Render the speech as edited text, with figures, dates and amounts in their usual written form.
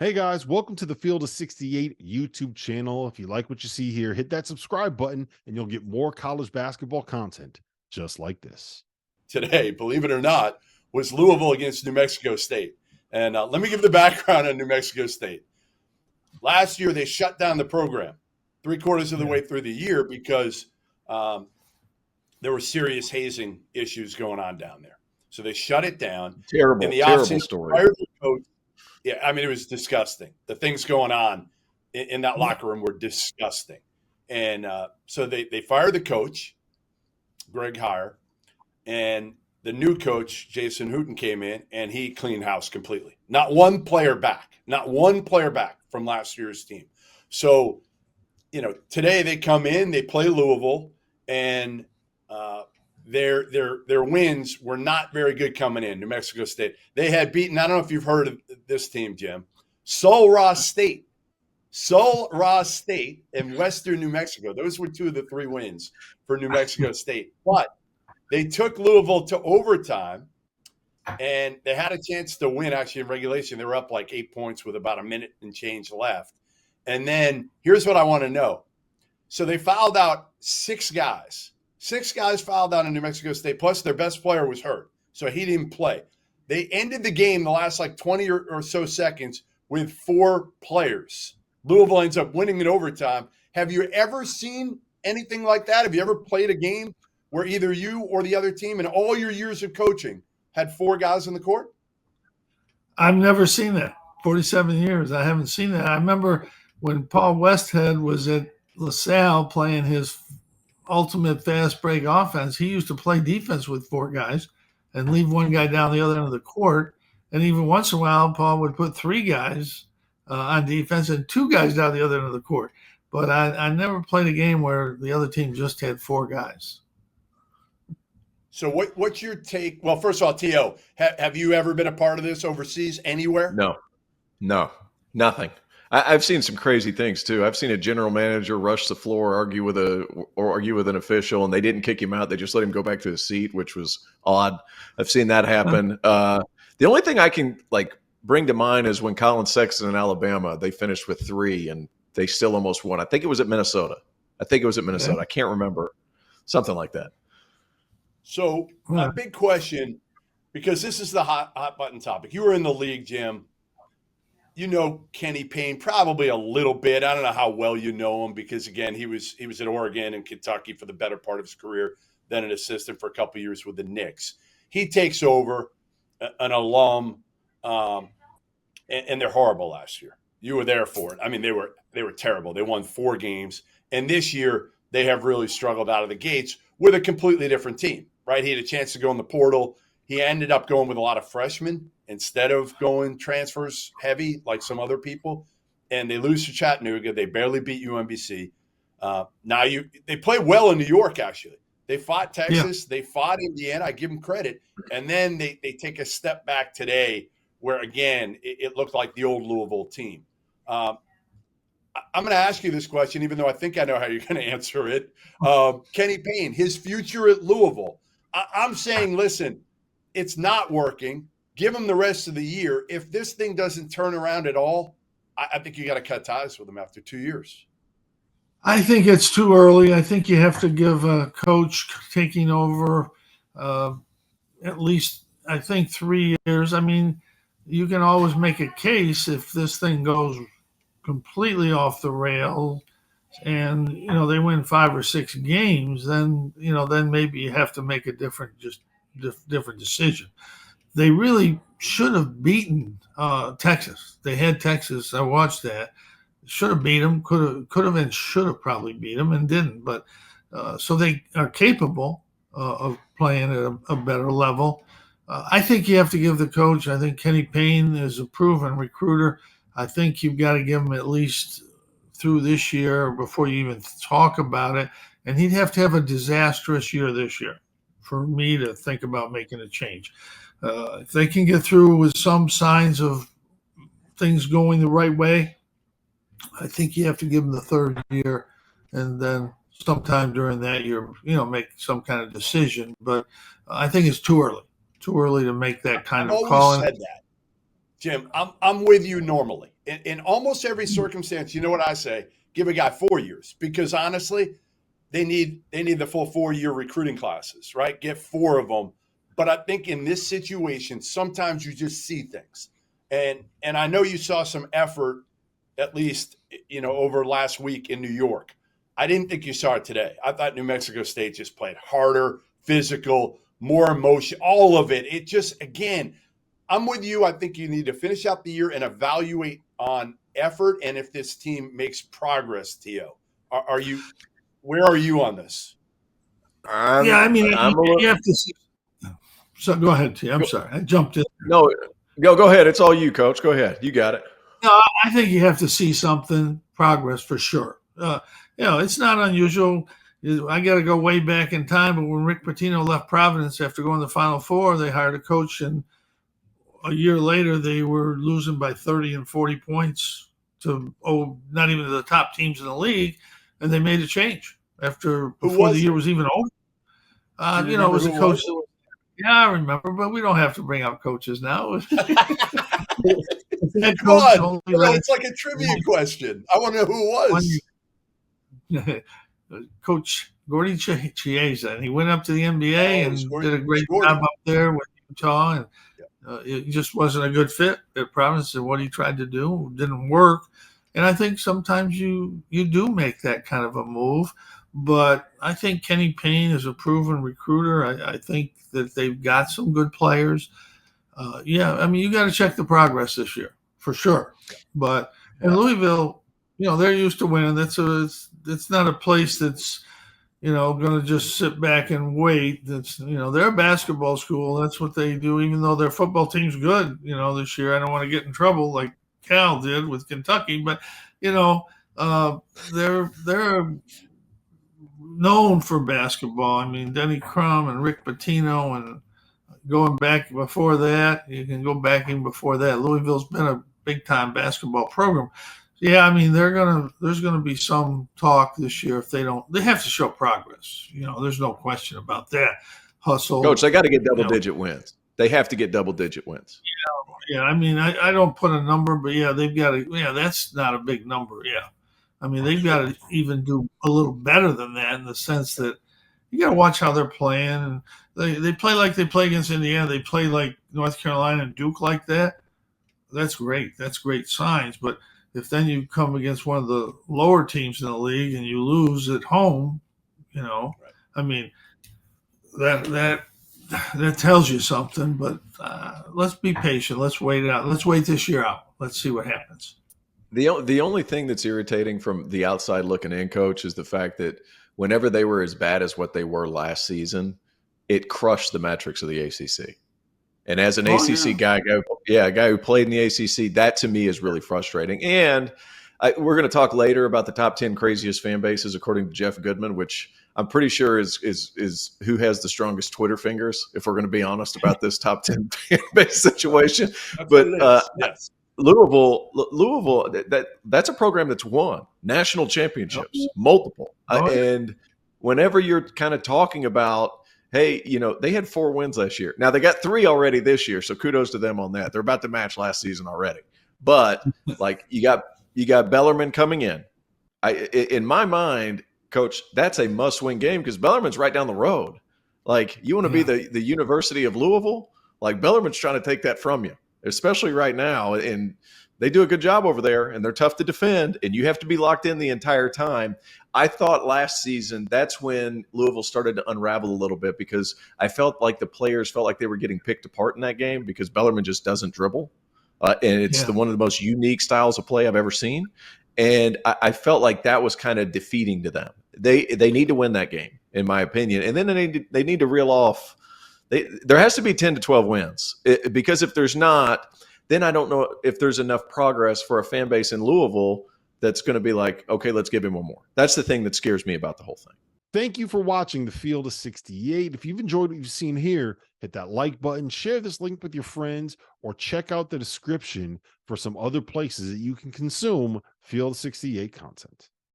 Hey guys, welcome to the Field of 68 YouTube channel. If you like what you see here, hit that subscribe button and you'll get more college basketball content just like this. Today, believe it or not, was Louisville against New Mexico State. And let me give the background on New Mexico State. Last year, they shut down the program 3/4 of the way through the year because there were serious hazing issues going on down there. So they shut it down. In the Terrible offseason, story. fired the coach. Yeah, I mean, it was disgusting. The things going on in that locker room were disgusting. And so they fired the coach, Greg Heyer, and the new coach, Jason Hooten, came in and he cleaned house completely. Not one player back from last year's team. So, today they come in, they play Louisville, and their wins were not very good coming in. New Mexico State. They had beaten, I don't know if you've heard of this team, Jim, Sul Ross State in Western New Mexico. Those were two of the three wins for New Mexico State. But they took Louisville to overtime, and they had a chance to win, actually, in regulation. They were up like 8 points with about a minute and change left. And then here's what I want to know. So they fouled out six guys. Six guys fouled out in New Mexico State, plus their best player was hurt, so he didn't play. They ended the game the last 20 or so seconds with four players. Louisville ends up winning in overtime. Have you ever seen anything like that? Have you ever played a game where either you or the other team in all your years of coaching had four guys on the court? I've never seen that. 47 years, I haven't seen that. I remember when Paul Westhead was at LaSalle playing his ultimate fast break offense, he used to play defense with four guys and leave one guy down the other end of the court. And even once in a while, Paul would put three guys on defense and two guys down the other end of the court. But I never played a game where the other team just had four guys. So what's your take? Well, first of all, T.O., have you ever been a part of this overseas anywhere? No, nothing. I've seen some crazy things too. I've seen a general manager rush the floor, argue with an official, and they didn't kick him out. They just let him go back to his seat, which was odd. I've seen that happen. The only thing I can bring to mind is when Colin Sexton in Alabama, they finished with three and they still almost won. I think it was at Minnesota. I can't remember. Something like that. So a big question, because this is the hot button topic. You were in the league, Jim. You know Kenny Payne probably a little bit. I don't know how well you know him because, again, he was at Oregon and Kentucky for the better part of his career, then an assistant for a couple of years with the Knicks. He takes over, an alum, and they're horrible last year. You were there for it. I mean, they were terrible. They won 4 games, and this year they have really struggled out of the gates with a completely different team, right? He had a chance to go in the portal. He ended up going with a lot of freshmen instead of going transfers heavy like some other people. And they lose to Chattanooga. They barely beat UMBC. They play well in New York, actually. They fought Texas. Yeah. They fought Indiana. I give them credit. And then they take a step back today where, again, it looked like the old Louisville team. I'm going to ask you this question, even though I think I know how you're going to answer it. Kenny Payne, his future at Louisville. I'm saying, listen, it's not working. Give him the rest of the year. If this thing doesn't turn around at all, I think you got to cut ties with him after 2 years. I think it's too early. I think you have to give a coach taking over at least, I think, 3 years. I mean, you can always make a case if this thing goes completely off the rail and, they win 5 or 6 games, then maybe you have to make a different decision. They really should have beaten Texas. They had Texas. I watched that. Should have beat them. Could have and should have probably beat them and didn't. But so they are capable of playing at a better level. I think you have to give the coach. I think Kenny Payne is a proven recruiter. I think you've got to give him at least through this year before you even talk about it. And he'd have to have a disastrous year this year for me to think about making a change. If they can get through with some signs of things going the right way, I think you have to give them the 3rd year and then sometime during that year, make some kind of decision. But I think it's too early to make that kind of call. I've always said that, Jim. I'm with you normally. in almost every circumstance, you know what I say? Give a guy 4 years, because honestly, they need the full 4-year recruiting classes, right? Get 4 of them. But I think in this situation, sometimes you just see things. And I know you saw some effort, at least, over last week in New York. I didn't think you saw it today. I thought New Mexico State just played harder, physical, more emotion, all of it. It just, again, I'm with you. I think you need to finish out the year and evaluate on effort and if this team makes progress, Tio. Where are you on this? Yeah, I mean, you have to see. So go ahead, T. I'm sorry. I jumped in. No, go ahead. It's all you, Coach. Go ahead. You got it. No, I think you have to see something, progress for sure. It's not unusual. I got to go way back in time, but when Rick Pitino left Providence after going to the Final Four, they hired a coach, and a year later they were losing by 30 and 40 points to not even to the top teams in the league, and they made a change before the year was even over. It was a coach. Yeah, I remember, but we don't have to bring out coaches now. It's like a trivia question. I want to know who it was. Coach Gordy Chiesa, and he went up to the NBA and did a great job up there with Utah, and it just wasn't a good fit at Providence, and what he tried to do didn't work. And I think sometimes you do make that kind of a move, but I think Kenny Payne is a proven recruiter. I think that they've got some good players. You got to check the progress this year for sure. But in Louisville, they're used to winning. It's not a place that's, going to just sit back and wait. They're a basketball school. That's what they do, even though their football team's good, this year. I don't want to get in trouble like Cal did with Kentucky, but, they're known for basketball. I mean, Denny Crum and Rick Pitino, and going back before that, you can go back even before that. Louisville's been a big-time basketball program. Yeah, I mean, there's gonna be some talk this year if they have to show progress. There's no question about that. Hustle, Coach. They got to get double-digit wins. They have to get double-digit wins. Yeah. I mean, I don't put a number, but they've got to. Yeah, that's not a big number. Yeah, I mean, they've got to even do a little better than that, in the sense that you got to watch how they're playing. And they play like they play against Indiana. They play like North Carolina and Duke like that. That's great. That's great signs. But if then you come against one of the lower teams in the league and you lose at home, right. I mean, that tells you something. But let's be patient. Let's wait it out. Let's wait this year out. Let's see what happens. The only thing that's irritating from the outside looking in, Coach, is the fact that whenever they were as bad as what they were last season, it crushed the metrics of the ACC. And as an ACC guy, a guy who played in the ACC, that to me is really frustrating. And we're going to talk later about the top 10 craziest fan bases, according to Jeff Goodman, which I'm pretty sure is who has the strongest Twitter fingers, if we're going to be honest about this top 10 fan base situation. But yes. Louisville, that's a program that's won national championships, multiple. And whenever you're kind of talking about, hey, they had 4 wins last year. Now they got 3 already this year, so kudos to them on that. They're about to match last season already. But like you got Bellarmine coming in. In my mind, Coach, that's a must-win game because Bellarmine's right down the road. Like, you want to be the University of Louisville? Like, Bellarmine's trying to take that from you, especially right now. And they do a good job over there, and they're tough to defend, and you have to be locked in the entire time. I thought last season that's when Louisville started to unravel a little bit, because I felt like the players felt like they were getting picked apart in that game because Bellarmine just doesn't dribble. And it's one of the most unique styles of play I've ever seen. And I felt like that was kind of defeating to them. They need to win that game, in my opinion. And then they need to reel off. There has to be 10 to 12 wins, because if there's not, then I don't know if there's enough progress for a fan base in Louisville that's going to be like, okay, let's give him one more. That's the thing that scares me about the whole thing. Thank you for watching the Field of 68. If you've enjoyed what you've seen here, hit that like button, share this link with your friends, or check out the description for some other places that you can consume Field of 68 content.